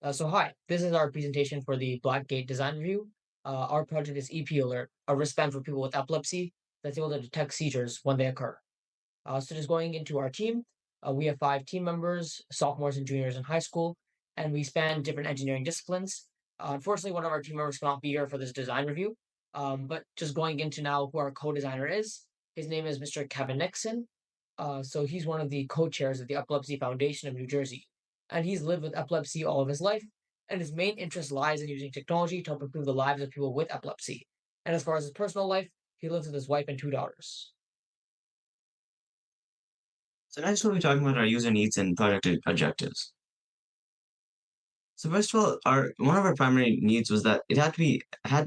Hi, this is our presentation for the Blackgate Design Review. Our project is EP Alert, a wristband for people with epilepsy that's able to detect seizures when they occur. Just going into our team, we have 5 team members, sophomores and juniors in high school, and we span different engineering disciplines. Unfortunately, one of our team members cannot be here for this design review. But just going into now who our co-designer is, his name is Mr. Kevin Nixon. So he's one of the co-chairs of the Epilepsy Foundation of New Jersey, and he's lived with epilepsy all of his life. And his main interest lies in using technology to help improve the lives of people with epilepsy. And as far as his personal life, he lives with his wife and 2 daughters. So next we'll be talking about our user needs and product objectives. So first of all, our one of our primary needs was that it had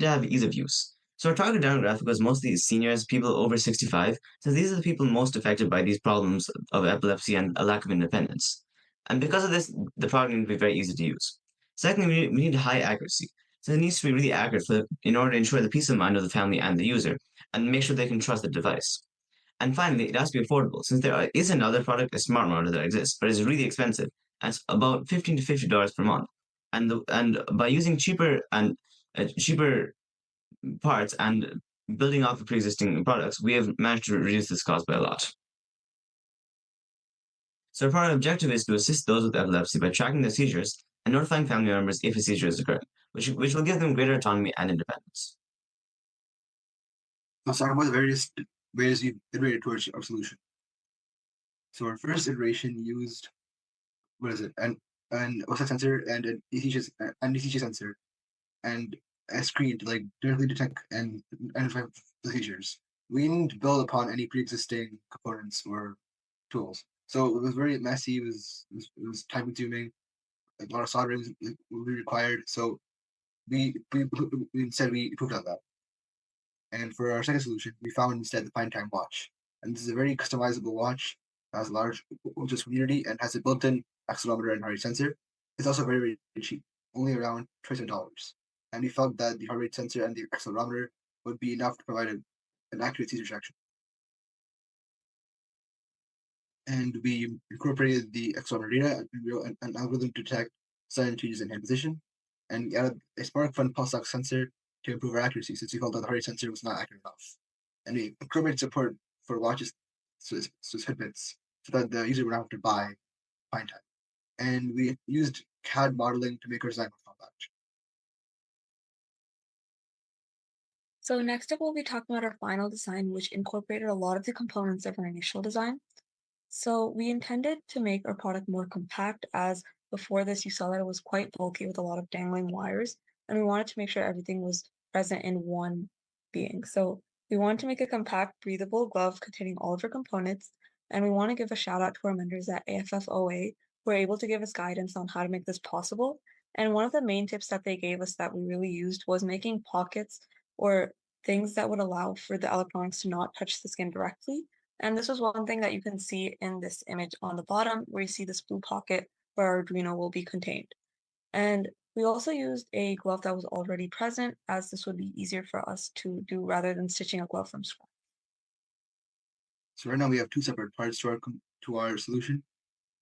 to have ease of use. So our target demographic was mostly seniors, people over 65, since these are the people most affected by these problems of epilepsy and a lack of independence. And because of this, the product needs to be very easy to use. Secondly, we need high accuracy. So it needs to be really accurate in order to ensure the peace of mind of the family and the user, and make sure they can trust the device. And finally, it has to be affordable, since is another product, a smart monitor that exists, but it's really expensive, and it's about $15 to $50 per month. And by using cheaper parts and building off the pre-existing products, we have managed to reduce this cost by a lot. So our product objective is to assist those with epilepsy by tracking their seizures and notifying family members if a seizure is occurring, which will give them greater autonomy and independence. Let's talk about the various ways we iterated towards our solution. So our first iteration used what is it? An OSI sensor and an ECG sensor and a screen to directly detect and identify the seizures. We didn't build upon any pre-existing components or tools. So it was very messy, it was time consuming, a lot of soldering would be required. So instead we improved on that. And for our second solution, we found instead the Pine Time watch. And this is a very customizable watch, has a large ultra community, and has a built-in accelerometer and heart rate sensor. It's also very, very cheap, only around $27. And we felt that the heart rate sensor and the accelerometer would be enough to provide an accurate seizure traction. And we incorporated the accelerometer data and wrote an algorithm to detect sudden changes in hand position. And we added a SparkFun pulse ox sensor to improve our accuracy, since we felt that the heart rate sensor was not accurate enough. And we incorporated support for watches, so Fitbits, so that the user would not have to buy Pine Time. And we used CAD modeling to make our design more compact. So next up, we'll be talking about our final design, which incorporated a lot of the components of our initial design. So we intended to make our product more compact, as before this you saw that it was quite bulky with a lot of dangling wires, and we wanted to make sure everything was present in one being. So we wanted to make a compact, breathable glove containing all of our components, and we want to give a shout out to our mentors at AFFOA who were able to give us guidance on how to make this possible. And one of the main tips that they gave us that we really used was making pockets or things that would allow for the electronics to not touch the skin directly. And this was one thing that you can see in this image on the bottom, where you see this blue pocket where our Arduino will be contained. And we also used a glove that was already present, as this would be easier for us to do rather than stitching a glove from scratch. So right now we have two separate parts to our solution.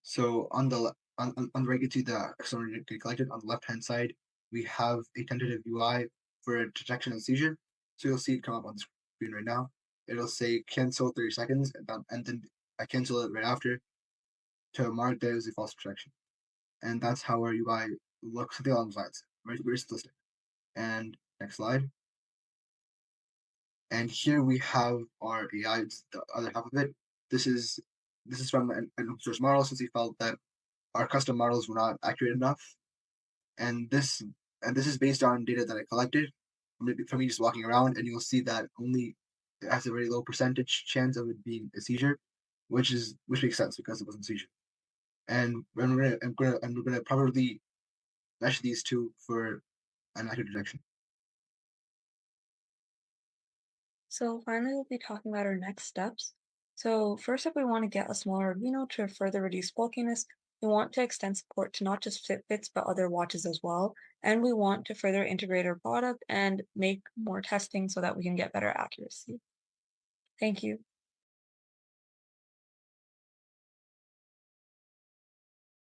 So on the on the right, you see the accelerometer get collected. On the left-hand side, we have a tentative UI for a detection of seizure. So you'll see it come up on the screen right now. It'll say cancel 30 seconds, and then I cancel it right after to mark that as a false detection. And that's how our UI looks, something along those lines. Very simplistic. And next slide. And here we have our AI, the other half of it. This is from an open source model, since we felt that our custom models were not accurate enough. And this is based on data that I collected from me just walking around, and you'll see that only it has a very low percentage chance of it being a seizure, which makes sense because it wasn't a seizure. And we're gonna properly mesh these two for an accurate detection. So finally, we'll be talking about our next steps. So first up, we want to get a smaller Arduino to further reduce bulkiness. We want to extend support to not just Fitbits, but other watches as well. And we want to further integrate our product and make more testing so that we can get better accuracy. Thank you.